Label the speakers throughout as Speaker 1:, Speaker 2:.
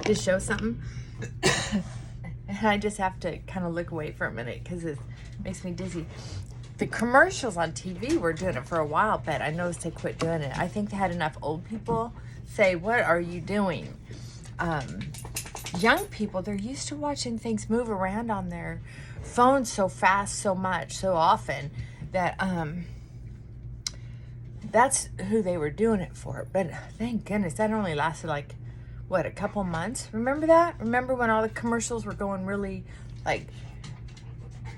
Speaker 1: to show something. And I just have to kind of look away for a minute because it makes me dizzy. The commercials on TV were doing it for a while, but I noticed they quit doing it. I think they had enough old people say, "What are you doing?" Young people, they're used to watching things move around on their phones so fast, so much, so often that that's who they were doing it for. But thank goodness that only lasted like, what, a couple months? Remember that? Remember when all the commercials were going really like,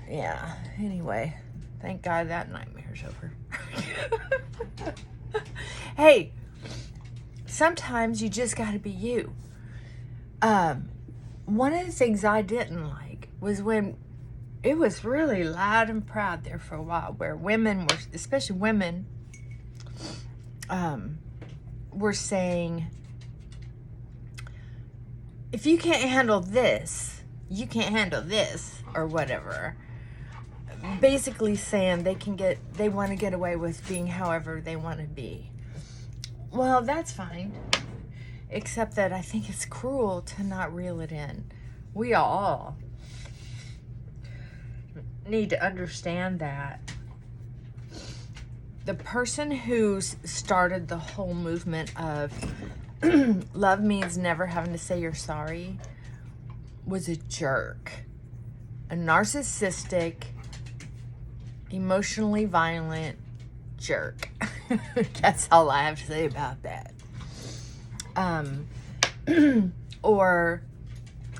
Speaker 1: yeah. Anyway, thank God that nightmare's over. Hey, sometimes you just got to be you. One of the things I didn't like was when it was really loud and proud there for a while, where women were, especially women, were saying, if you can't handle this, you can't handle this, or whatever. Basically saying they want to get away with being however they want to be. Well, that's fine. Except that I think it's cruel to not reel it in. We all need to understand that the person who started the whole movement of love means never having to say you're sorry was a jerk. A narcissistic, emotionally violent jerk. That's all I have to say about that. Or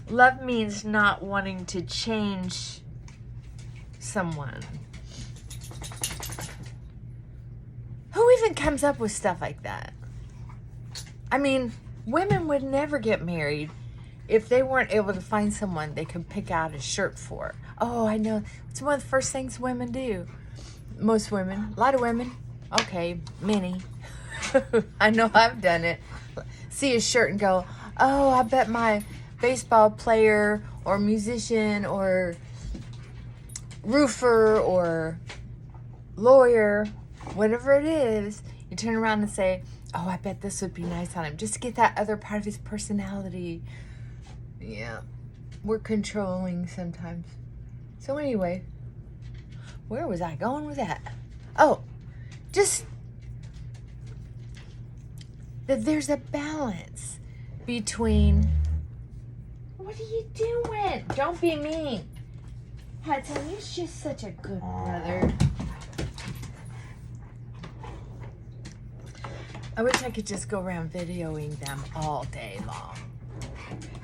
Speaker 1: love means not wanting to change someone. Who even comes up with stuff like that? I mean, women would never get married if they weren't able to find someone they could pick out a shirt for. Oh, I know. It's one of the first things women do. Most women. A lot of women. Okay, many. I know I've done it. See a shirt and go, oh, I bet my baseball player or musician or roofer or lawyer, whatever it is, you turn around and say, oh, I bet this would be nice on him, just to get that other part of his personality. Yeah, we're controlling sometimes. So anyway, where was I going with that? Oh, just that there's a balance between, what are you doing? Don't be mean. Hudson, you're just such a good brother. I wish I could just go around videoing them all day long.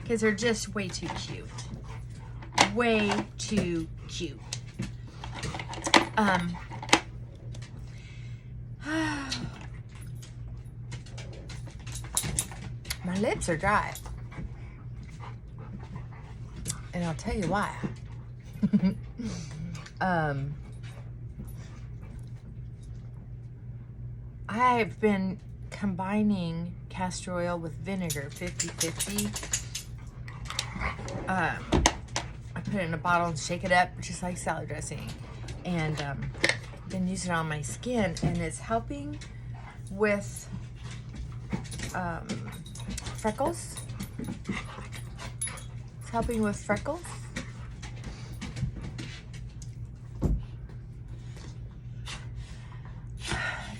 Speaker 1: Because they're just way too cute. Way too cute. My lips are dry. And I'll tell you why. I've been combining castor oil with vinegar 50-50. I put it in a bottle and shake it up just like salad dressing, and been using it on my skin, and it's helping with freckles. It's helping with freckles.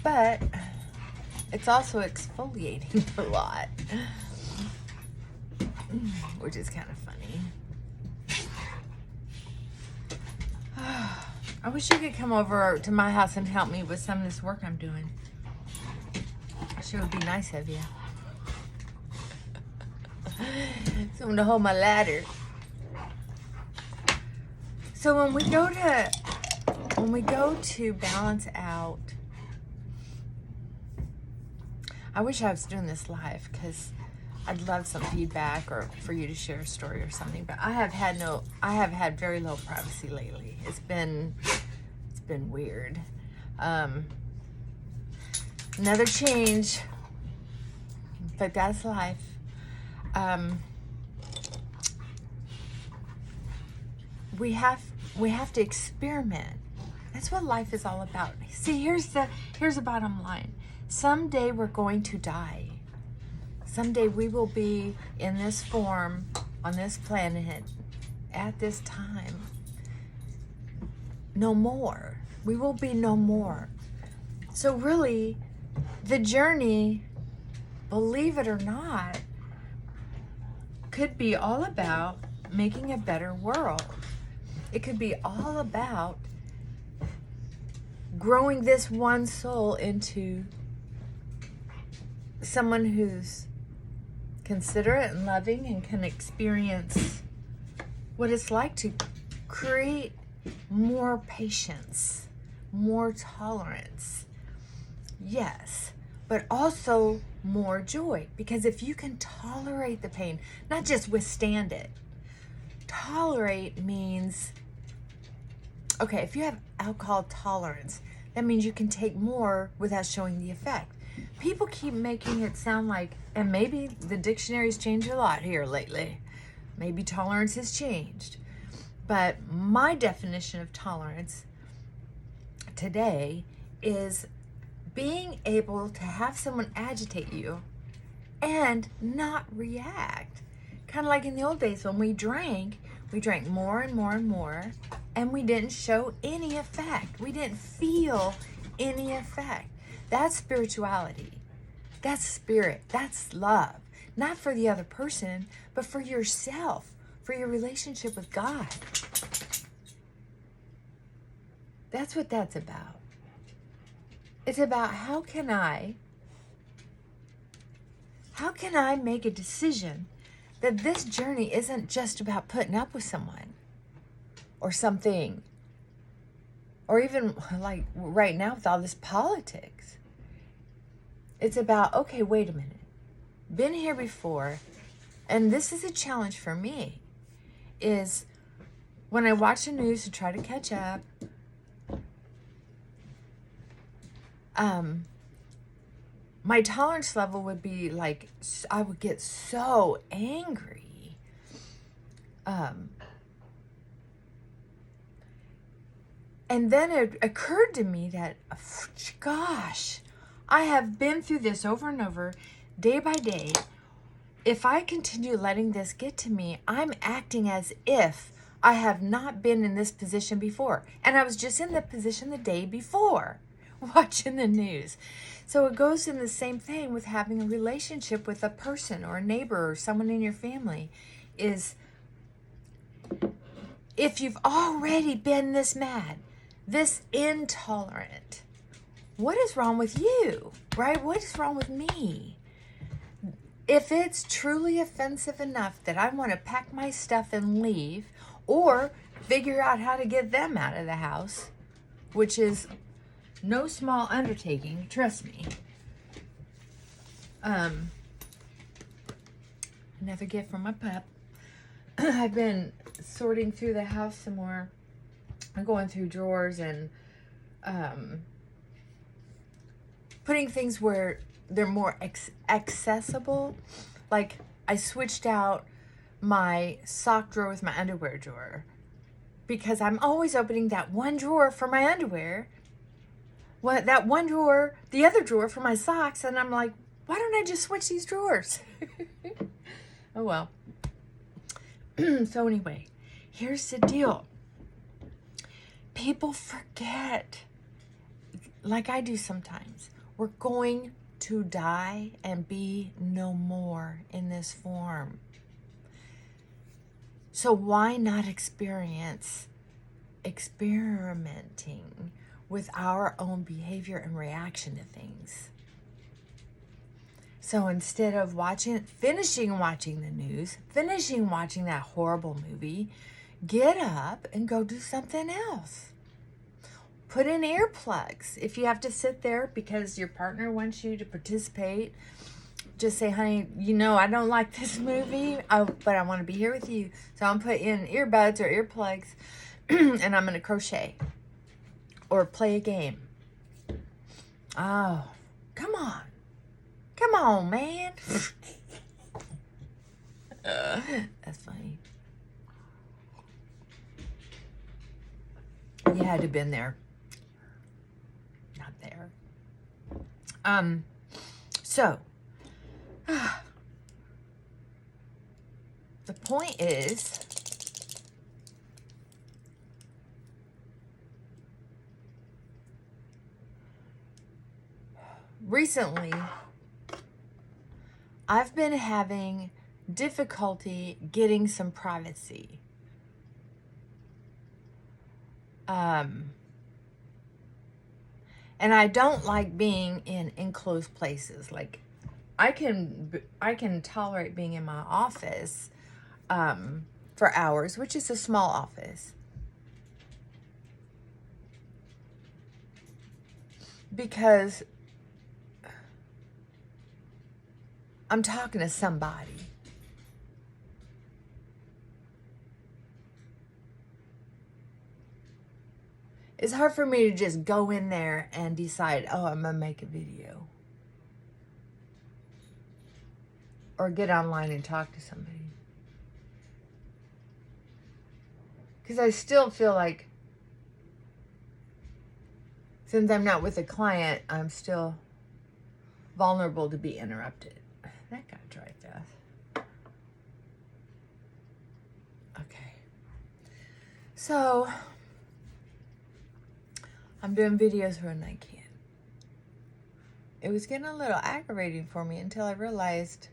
Speaker 1: But it's also exfoliating a lot, which is kind of funny. I wish you could come over to my house and help me with some of this work I'm doing. Sure would be nice of you. Someone to hold my ladder. So when we go to balance out, I wish I was doing this live because I'd love some feedback or for you to share a story or something. But I have had very low privacy lately. It's been weird. Another change, but that's life. We have to experiment. That's what life is all about. See, here's the bottom line. Someday we're going to die. someday we will be in this form on this planet at this time. No more. We will be no more. So really, the journey, believe it or not, could be all about making a better world. It could be all about growing this one soul into someone who's considerate and loving and can experience what it's like to create more patience, more tolerance. Yes, but also more joy. Because if you can tolerate the pain, not just withstand it. Tolerate means, okay, if you have alcohol tolerance, that means you can take more without showing the effect. People keep making it sound like, and maybe the dictionary's changed a lot here lately. Maybe tolerance has changed. But my definition of tolerance today is being able to have someone agitate you and not react. Kind of like in the old days when we drank more and more and more, and we didn't show any effect. We didn't feel any effect. That's spirituality. That's spirit. That's love. Not for the other person, but for yourself, for your relationship with God. That's what that's about. It's about how can I make a decision that this journey isn't just about putting up with someone or something, or even like right now with all this politics. It's about, okay, wait a minute. Been here before, and this is a challenge for me, is when I watch the news to try to catch up, my tolerance level would be like, I would get so angry. And then it occurred to me that, gosh, I have been through this over and over, day by day. If I continue letting this get to me, I'm acting as if I have not been in this position before. And I was just in that position the day before, watching the news. So it goes in the same thing with having a relationship with a person or a neighbor or someone in your family, is if you've already been this mad, this intolerant, what is wrong with you, right? What is wrong with me? If it's truly offensive enough that I want to pack my stuff and leave, or figure out how to get them out of the house, which is no small undertaking, trust me. Another gift from my pup. I've been sorting through the house some more. I'm going through drawers and putting things where they're more accessible. Like I switched out my sock drawer with my underwear drawer because I'm always opening that one drawer for my underwear. That one drawer, the other drawer for my socks, and I'm like, why don't I just switch these drawers? Oh well. So anyway, here's the deal. People forget, like I do sometimes, we're going to die and be no more in this form. So why not experimenting with our own behavior and reaction to things? So instead of finishing watching the news, finishing watching that horrible movie, get up and go do something else. Put in earplugs. If you have to sit there because your partner wants you to participate, just say, honey, I don't like this movie, but I want to be here with you. So I'm put in earbuds or earplugs and I'm going to crochet or play a game. Oh, come on. Come on, man. That's funny. You had to have been there. Not there. So, the point is, recently, I've been having difficulty getting some privacy. And I don't like being in enclosed places. Like, I can tolerate being in my office for hours, which is a small office, because I'm talking to somebody. It's hard for me to just go in there and decide, oh, I'm going to make a video. Or get online and talk to somebody. Because I still feel like, since I'm not with a client, I'm still vulnerable to be interrupted. That got dry fast. Okay. So, I'm doing videos when I can. It was getting a little aggravating for me until I realized,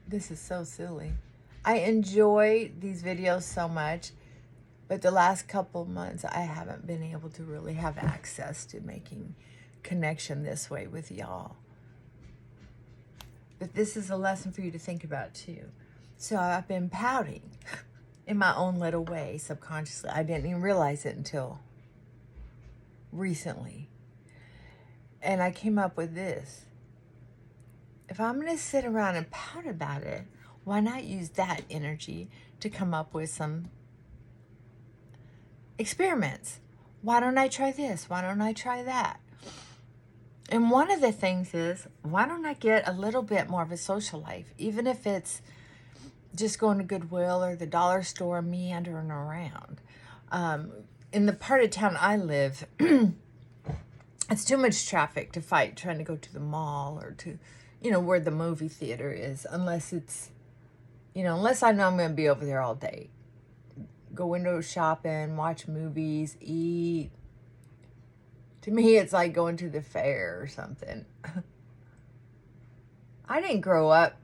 Speaker 1: this is so silly. I enjoy these videos so much, but the last couple months I haven't been able to really have access to making connection this way with y'all. But this is a lesson for you to think about too. So I've been pouting in my own little way, subconsciously. I didn't even realize it until recently. And I came up with this. If I'm going to sit around and pout about it, why not use that energy to come up with some experiments? Why don't I try this? Why don't I try that? And one of the things is, why don't I get a little bit more of a social life, even if it's just going to Goodwill or the dollar store, meandering around. In the part of town I live, it's too much traffic to fight trying to go to the mall or to, where the movie theater is, unless it's, unless I know I'm going to be over there all day. Go window shopping, watch movies, eat. To me, it's like going to the fair or something. I didn't grow up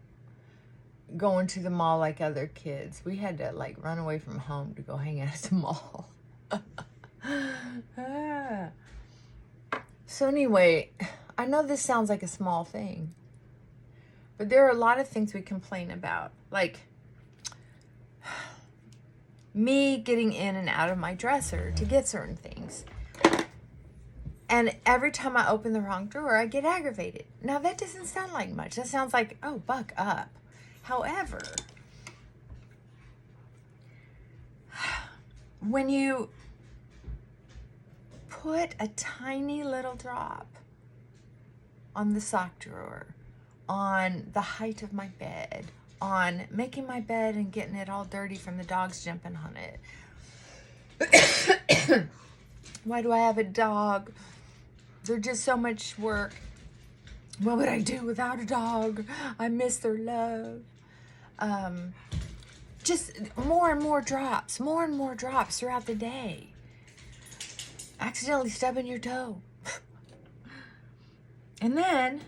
Speaker 1: going to the mall like other kids. We had to run away from home to go hang out at the mall. So anyway, I know this sounds like a small thing, but there are a lot of things we complain about. Like me getting in and out of my dresser to get certain things. And every time I open the wrong drawer, I get aggravated. Now that doesn't sound like much. That sounds like, oh, buck up. However, when you put a tiny little drop on the sock drawer, on the height of my bed, on making my bed and getting it all dirty from the dogs jumping on it. Why do I have a dog? They're just so much work. What would I do without a dog? I miss their love. Just more and more drops throughout the day. Accidentally stubbing your toe. And then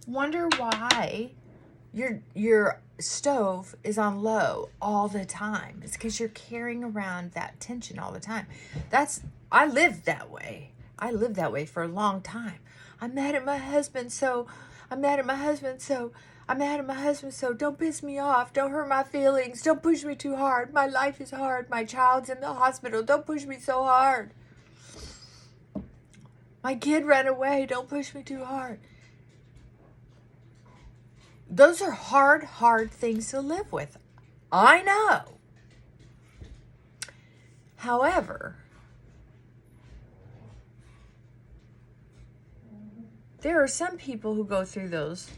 Speaker 1: wonder why your stove is on low all the time. It's because you're carrying around that tension all the time. I lived that way. I lived that way for a long time. I'm mad at my husband, so don't piss me off. Don't hurt my feelings. Don't push me too hard. My life is hard. My child's in the hospital. Don't push me so hard. My kid ran away. Don't push me too hard. Those are hard things to live with. I know. However, there are some people who go through those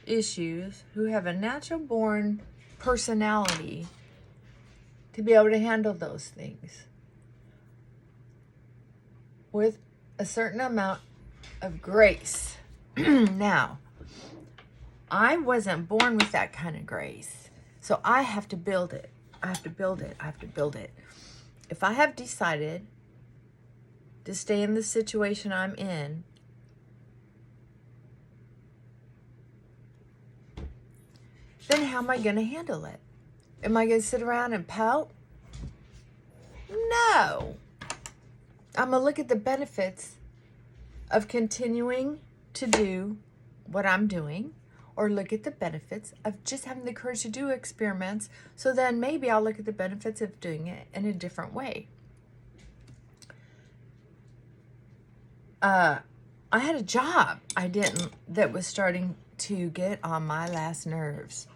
Speaker 1: issues who have a natural born personality to be able to handle those things with a certain amount of grace. Now, I wasn't born with that kind of grace. So I have to build it. I have to build it. I have to build it. If I have decided to stay in the situation I'm in, then how am I going to handle it? Am I going to sit around and pout? No. I'm going to look at the benefits of continuing to do what I'm doing, or look at the benefits of just having the courage to do experiments. So then maybe I'll look at the benefits of doing it in a different way. I had a job that was starting to get on my last nerves.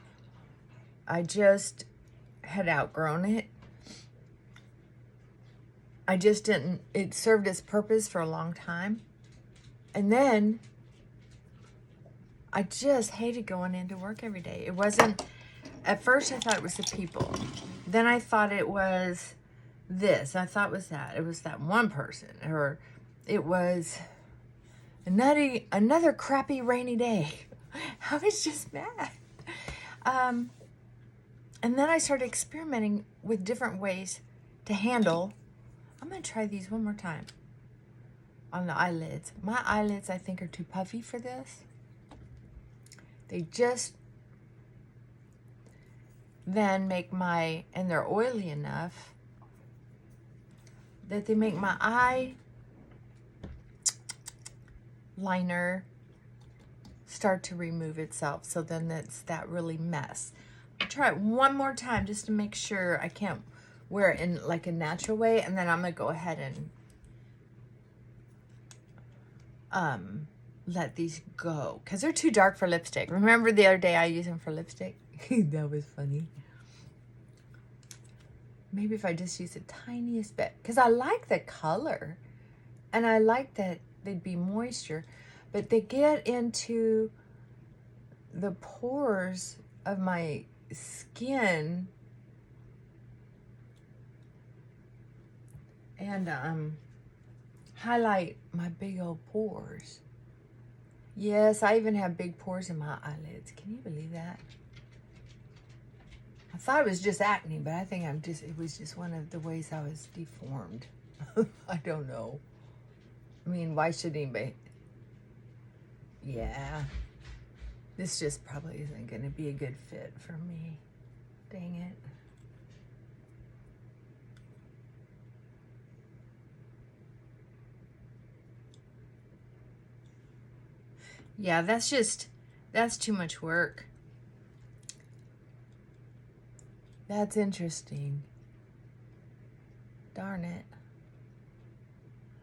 Speaker 1: I just had outgrown it. I just didn't, it served its purpose for a long time. And then I just hated going into work every day. It wasn't, at first I thought it was the people. Then I thought it was this. I thought it was that. It was that one person. Or it was another crappy rainy day. I was just mad. And then I started experimenting with different ways to handle. I'm going to try these one more time on the eyelids. My eyelids, I think, are too puffy for this. They just then make and they're oily enough that they make my eye liner start to remove itself. So then it's that really mess. I'll try it one more time just to make sure I can't wear it in like a natural way. And then I'm going to go ahead and let these go because they're too dark for lipstick. Remember the other day I used them for lipstick? That was funny. Maybe if I just use the tiniest bit, because I like the color and I like that they'd be moisture, but they get into the pores of my skin and highlight my big old pores. Yes, I even have big pores in my eyelids. Can you believe that? I thought it was just acne, but I think it was just one of the ways I was deformed. I don't know. I mean, why should anybody? Yeah. This just probably isn't going to be a good fit for me. Dang it. Yeah, that's too much work. That's interesting. Darn it.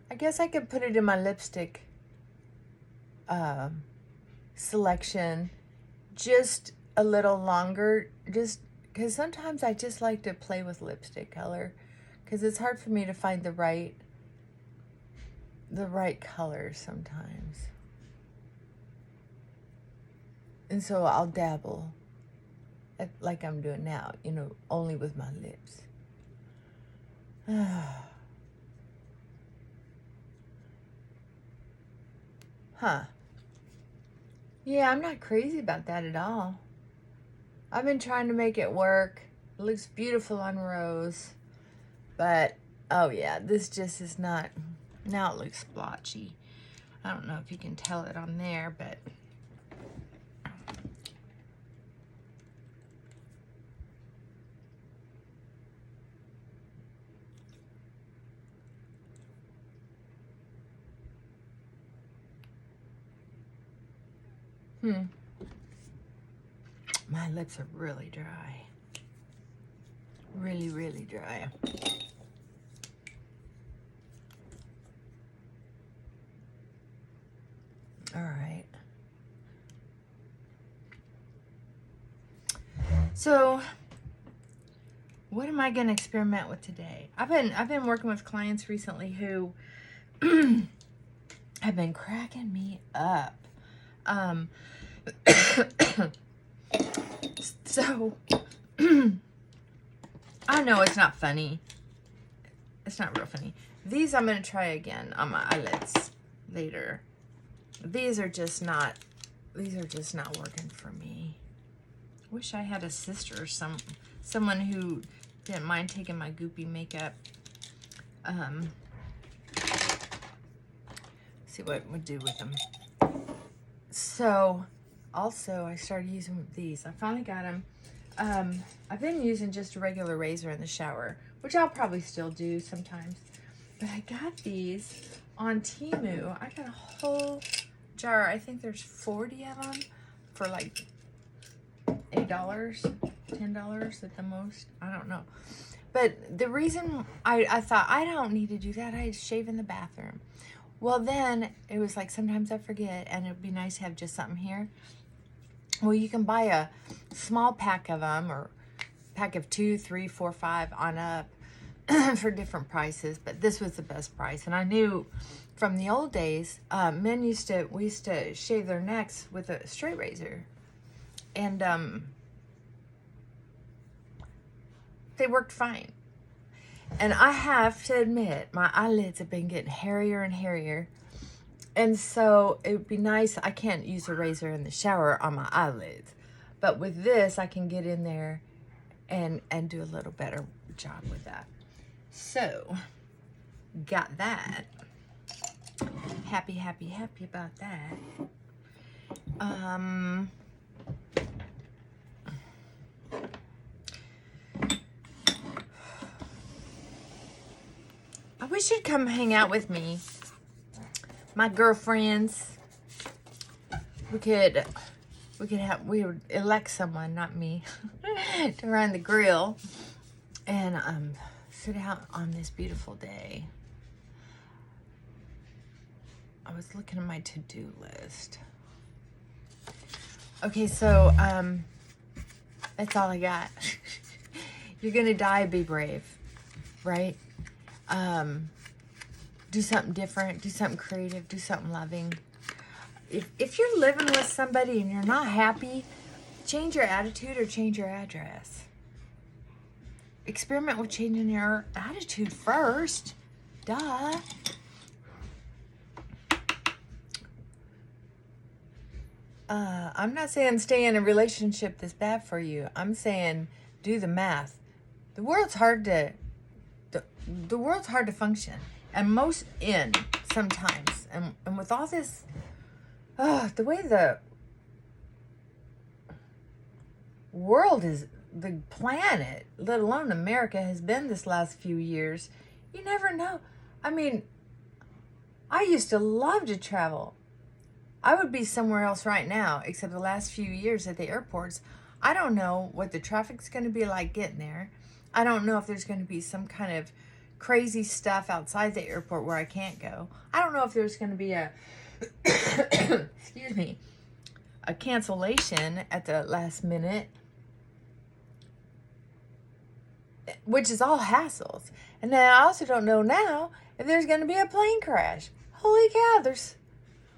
Speaker 1: I guess I could put it in my lipstick selection just a little longer, just because sometimes I just like to play with lipstick color because it's hard for me to find the right color sometimes. And so I'll dabble like I'm doing now, only with my lips. Huh. Yeah, I'm not crazy about that at all. I've been trying to make it work. It looks beautiful on Rose. But, oh yeah, this just is not. Now it looks splotchy. I don't know if you can tell it on there, but. My lips are really dry. Really, really dry. All right. So, what am I going to experiment with today? I've been working with clients recently who have been cracking me up. So, I know it's not funny. It's not real funny. These I'm going to try again on my eyelids later. these are just not working for me. Wish I had a sister or someone who didn't mind taking my goopy makeup. See what it would do with them. So, also, I started using these. I finally got them. I've been using just a regular razor in the shower, which I'll probably still do sometimes. But I got these on Temu. I got a whole jar. I think there's 40 of them for like $8, $10 at the most. I don't know. But the reason I thought I don't need to do that, I shave in the bathroom. Well, then it was like sometimes I forget, and it'd be nice to have just something here. Well, you can buy a small pack of them, or pack of 2, 3, 4, 5 on up for different prices. But this was the best price, and I knew from the old days, we used to shave their necks with a straight razor, and they worked fine. And I have to admit, my eyelids have been getting hairier and hairier. And so it would be nice. I can't use a razor in the shower on my eyelids. But with this, I can get in there and do a little better job with that. So, got that. Happy about that. I wish you'd come hang out with me. My girlfriends. We would elect someone, not me, to run the grill and sit out on this beautiful day. I was looking at my to-do list. Okay, so that's all I got. You're gonna die, be brave, right? Do something different, do something creative, do something loving. If you're living with somebody and you're not happy, change your attitude or change your address. Experiment with changing your attitude first. Duh. I'm not saying stay in a relationship that's bad for you. I'm saying do the math. The world's hard to function, and most sometimes, and with all this, the way the world is, the planet, let alone America, has been this last few years, you never know. I mean, I used to love to travel. I would be somewhere else right now, except the last few years at the airports. I don't know what the traffic's going to be like getting there. I don't know if there's going to be some kind of crazy stuff outside the airport where I can't go. I don't know if there's going to be a excuse me, a cancellation at the last minute, which is all hassles. And then I also don't know now if there's going to be a plane crash. Holy cow,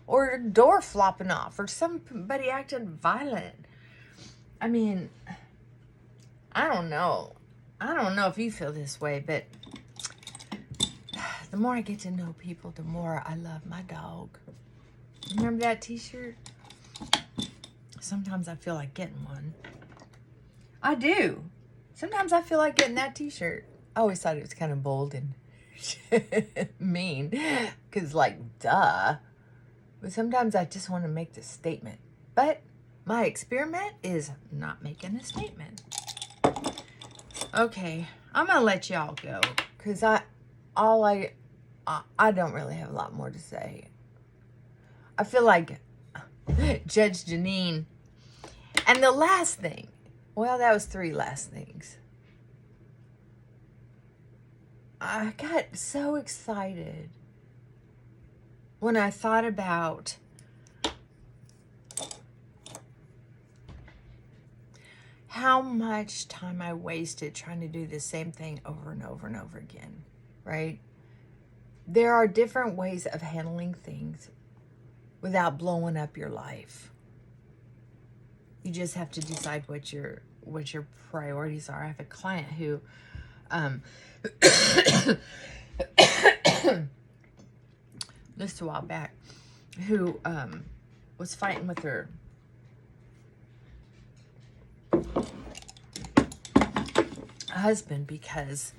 Speaker 1: or a door flopping off, or somebody acting violent. I mean, I don't know if you feel this way, but the more I get to know people, the more I love my dog. Remember that t-shirt? Sometimes I feel like getting one. I do. Sometimes I feel like getting that t-shirt. I always thought it was kind of bold and mean, because like, duh. But sometimes I just want to make this statement. But my experiment is not making a statement. Okay, I'm going to let y'all go, because I don't really have a lot more to say. I feel like Judge Janine. And the last thing, well, that was 3 last things. I got so excited when I thought about how much time I wasted trying to do the same thing over and over and over again, right? There are different ways of handling things without blowing up your life. You just have to decide what your priorities are. I have a client who this is a while back. who was fighting with her husband because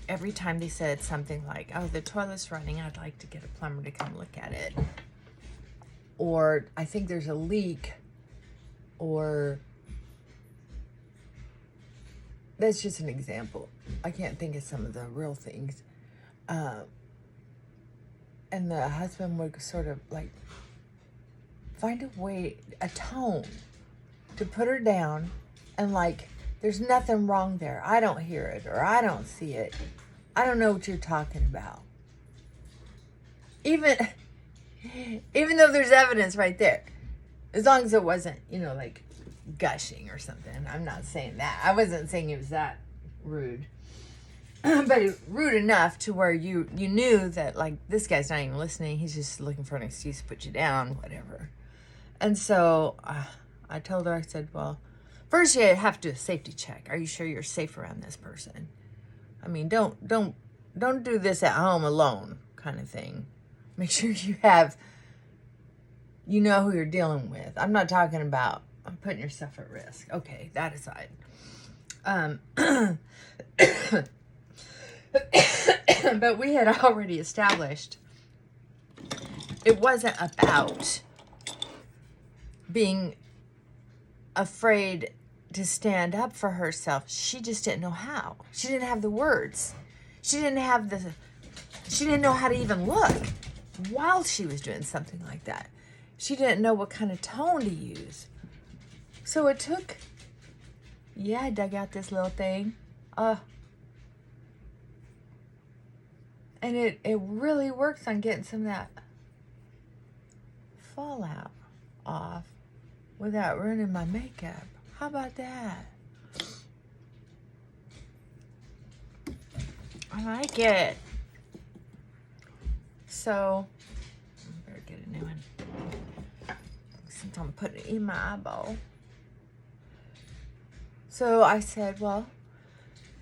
Speaker 1: every time they said something like, oh, the toilet's running, I'd like to get a plumber to come look at it. Or I think there's a leak. Or that's just an example. I can't think of some of the real things. And the husband would sort of like find a way, a tone to put her down and like, there's nothing wrong there. I don't hear it, or I don't see it. I don't know what you're talking about. Even though there's evidence right there. As long as it wasn't, like gushing or something. I'm not saying that. I wasn't saying it was that rude. But rude enough to where you knew that, like, this guy's not even listening. He's just looking for an excuse to put you down, whatever. And so I told her, I said, well, first you have to do a safety check. Are you sure you're safe around this person? I mean, don't do this at home alone kind of thing. Make sure you know who you're dealing with. I'm not talking about putting yourself at risk. Okay, that aside. But we had already established it wasn't about being afraid to stand up for herself. She just didn't know how. She didn't have the words. She didn't know how to even look while she was doing something like that. She didn't know what kind of tone to use. So it took, I dug out this little thing. And it really works on getting some of that fallout off without ruining my makeup. How about that? I like it. So, I better get a new one. Since I'm putting it in my eyeball. So I said, well,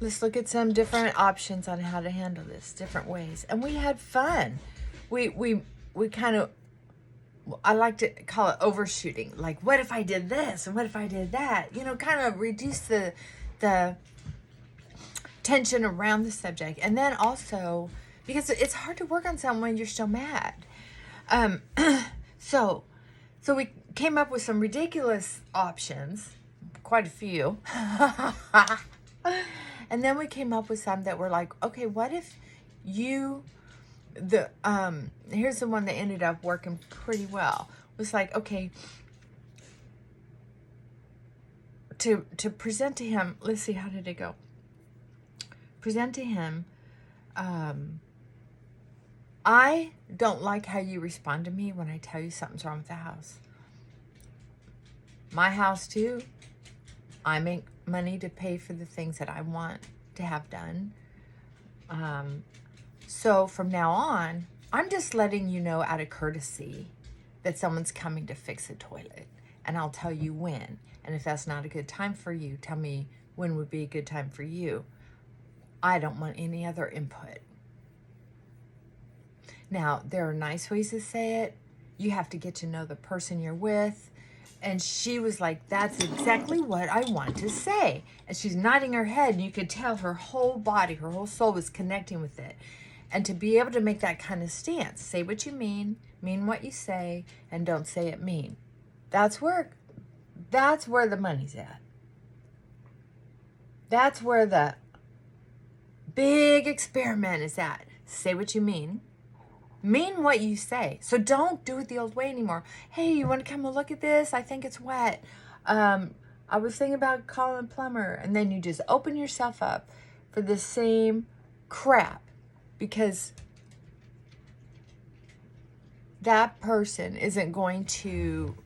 Speaker 1: let's look at some different options on how to handle this, different ways. And we had fun. We kind of, I like to call it overshooting. Like, what if I did this? And what if I did that? Kind of reduce the tension around the subject. And then also, because it's hard to work on something when you're still mad. So we came up with some ridiculous options, quite a few. And then we came up with some that were like, okay, what if here's the one that ended up working pretty well. It was like, okay, to present to him, let's see, how did it go? Present to him, I don't like how you respond to me when I tell you something's wrong with the house. My house too. I make money to pay for the things that I want to have done. So from now on, I'm just letting you know out of courtesy that someone's coming to fix the toilet. And I'll tell you when. And if that's not a good time for you, tell me when would be a good time for you. I don't want any other input. Now, there are nice ways to say it. You have to get to know the person you're with. And she was like, that's exactly what I want to say. And she's nodding her head, and you could tell her whole body, her whole soul was connecting with it. And to be able to make that kind of stance, say what you mean what you say, and don't say it mean. That's where the money's at. That's where the big experiment is at. Say what you mean what you say. So don't do it the old way anymore. Hey, you want to come and look at this? I think it's wet. I was thinking about calling a plumber. And then you just open yourself up for the same crap, because that person isn't going to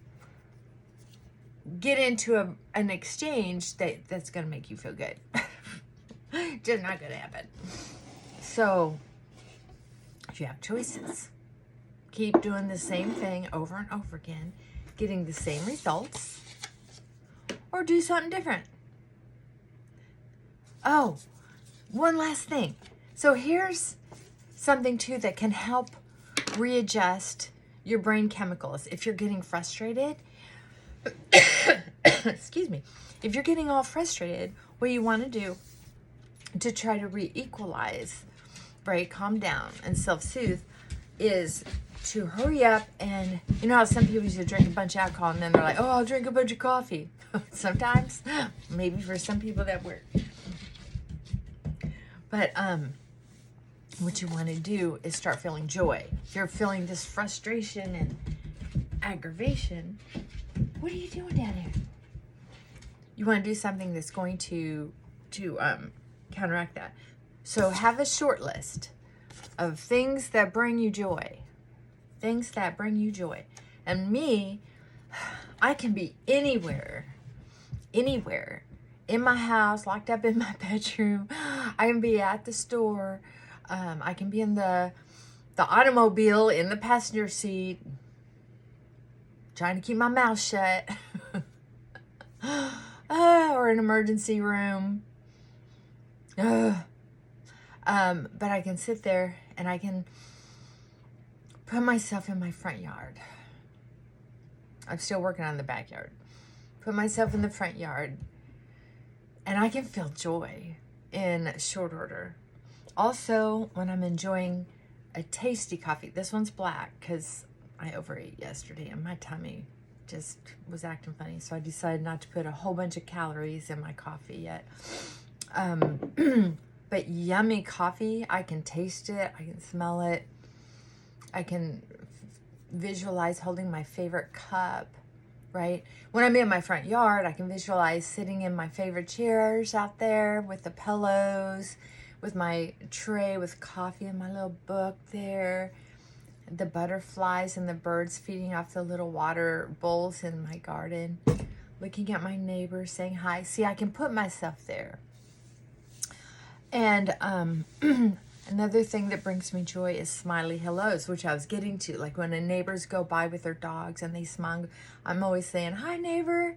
Speaker 1: get into an exchange that's going to make you feel good. Just not going to happen. So you have choices. Keep doing the same thing over and over again, getting the same results, or do something different. Oh, one last thing. So here's something too that can help readjust your brain chemicals. If you're getting frustrated, excuse me, if you're getting all frustrated, what you want to do to try to re-equalize, right, calm down and self-soothe, is to hurry up. And you know how some people used to drink a bunch of alcohol and then they're like, oh, I'll drink a bunch of coffee. Sometimes, maybe for some people that work. But what you want to do is start feeling joy. If you're feeling this frustration and aggravation, what are you doing down here? You want to do something that's going to counteract that. So have a short list of things that bring you joy. Things that bring you joy. And me, I can be anywhere. In my house, locked up in my bedroom. I can be at the store. I can be in the automobile, in the passenger seat, trying to keep my mouth shut. Or an emergency room. But I can sit there and I can put myself in my front yard. I'm still working on the backyard. Put myself in the front yard and I can feel joy in short order. Also, when I'm enjoying a tasty coffee, this one's black because I overate yesterday and my tummy just was acting funny. So I decided not to put a whole bunch of calories in my coffee yet. But yummy coffee, I can taste it, I can smell it, I can visualize holding my favorite cup, right? When I'm in my front yard, I can visualize sitting in my favorite chairs out there with the pillows, with my tray with coffee and my little book there, the butterflies and the birds feeding off the little water bowls in my garden, looking at my neighbors, saying hi. See, I can put myself there. And another thing that brings me joy is smiley hellos, which I was getting to. Like when the neighbors go by with their dogs and they smile, I'm always saying, hi, neighbor.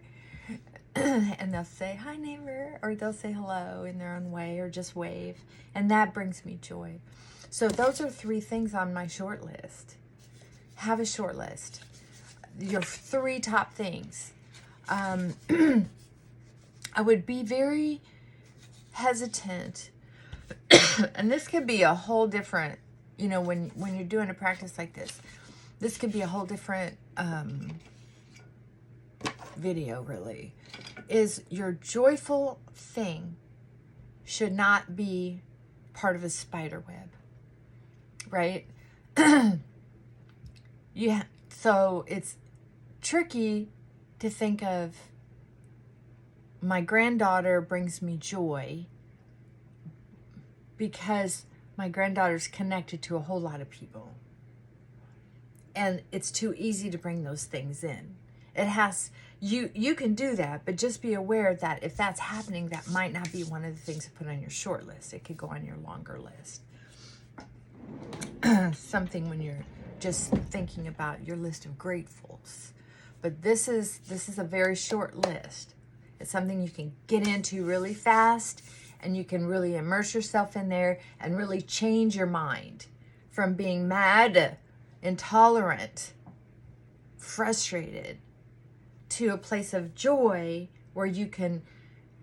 Speaker 1: And they'll say, hi, neighbor. Or they'll say hello in their own way or just wave. And that brings me joy. So those are 3 things on my short list. Have a short list. Your 3 top things. I would be very hesitant. And this could be a whole different, you know, when you're doing a practice like this could be a whole different video, really. Is your joyful thing should not be part of a spider web, right? Yeah, so it's tricky to think of my granddaughter brings me joy because my granddaughter's connected to a whole lot of people. And it's too easy to bring those things in. It has, you can do that, but just be aware that if that's happening, that might not be one of the things to put on your short list. It could go on your longer list. Something when you're just thinking about your list of gratefuls. But this is a very short list. It's something you can get into really fast, and you can really immerse yourself in there and really change your mind from being mad, intolerant, frustrated, to a place of joy where you can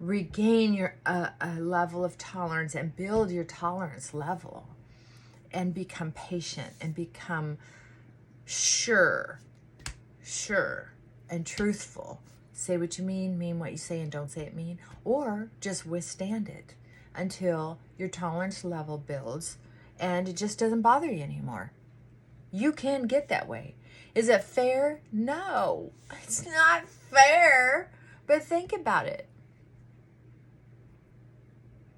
Speaker 1: regain your a level of tolerance and build your tolerance level and become patient and become sure and truthful. Say what you mean what you say, and don't say it mean. Or just withstand it until your tolerance level builds and it just doesn't bother you anymore. You can get that way. Is it fair? No, it's not fair. But think about it.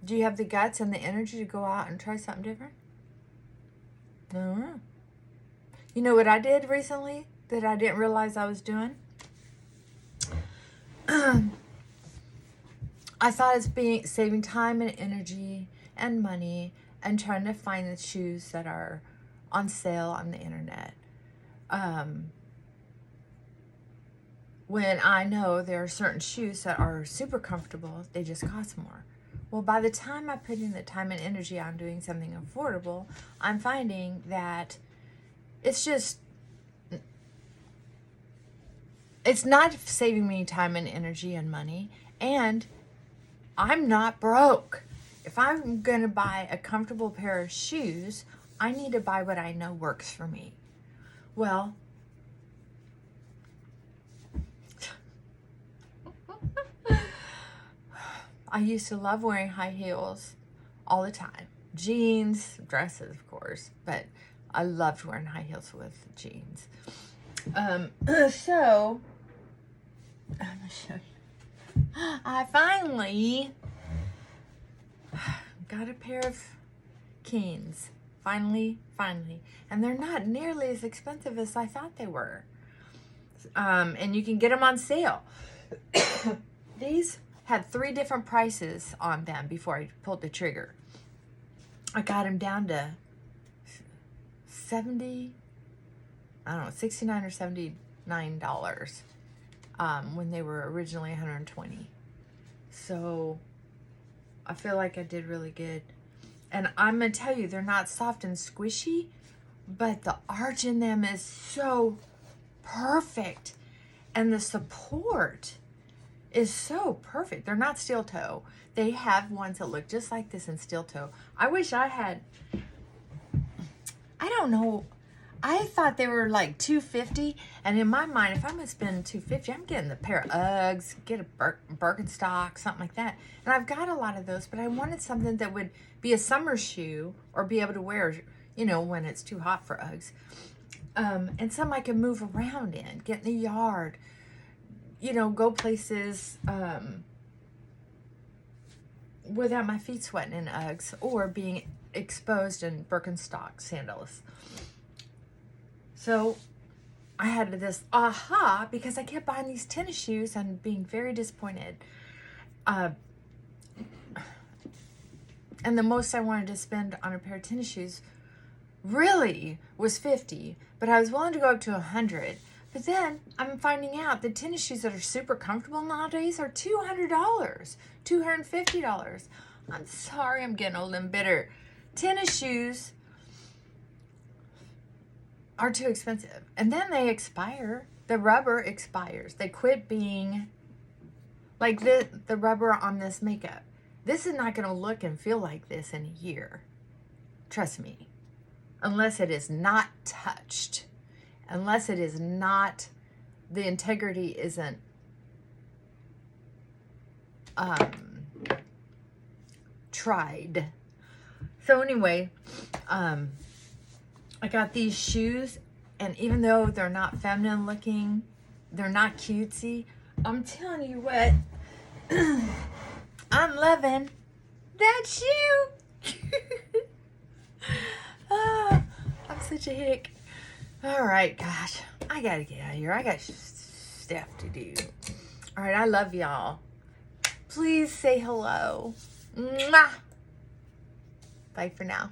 Speaker 1: Do you have the guts and the energy to go out and try something different? No. You know what I did recently that I didn't realize I was doing? I thought it's saving time and energy and money and trying to find the shoes that are on sale on the internet. When I know there are certain shoes that are super comfortable, they just cost more. Well, by the time I put in the time and energy on doing something affordable, I'm finding that it's just it's not saving me time and energy and money. And I'm not broke. If I'm going to buy a comfortable pair of shoes, I need to buy what I know works for me. Well, I used to love wearing high heels all the time. Jeans, dresses, of course, but I loved wearing high heels with jeans. So, I'm going to show you. I finally got a pair of Keens. Finally. And they're not nearly as expensive as I thought they were. And you can get them on sale. These had 3 different prices on them before I pulled the trigger. I got them down to 70, I don't know, $69 or $79 when they were originally $120. So I feel like I did really good. And I'm going to tell you, they're not soft and squishy, but the arch in them is so perfect. And the support is so perfect. They're not steel toe. They have ones that look just like this in steel toe. I wish I had, I don't know, I thought they were like $250, and in my mind, if I'm gonna spend $250, I'm getting the pair of Uggs, get a Birkenstock, something like that. And I've got a lot of those, but I wanted something that would be a summer shoe or be able to wear, you know, when it's too hot for Uggs. And some I can move around in, get in the yard, you know, go places without my feet sweating in Uggs or being exposed in Birkenstock sandals. So I had this aha because I kept buying these tennis shoes and being very disappointed. And the most I wanted to spend on a pair of tennis shoes really was $50, but I was willing to go up to $100. But then I'm finding out that tennis shoes that are super comfortable nowadays are $200, $250. I'm sorry, I'm getting old and bitter. Tennis shoes are too expensive. And then they expire. The rubber expires. They quit being like the rubber on this makeup. This is not going to look and feel like this in a year. Trust me. Unless it is not touched. Unless it is not, the integrity isn't tried. So anyway, I got these shoes, and even though they're not feminine looking, they're not cutesy, I'm telling you what, I'm loving that shoe. I'm such a hick. All right, gosh, I gotta get out of here. I got stuff to do. All right, I love y'all. Please say hello. Mwah. Bye for now.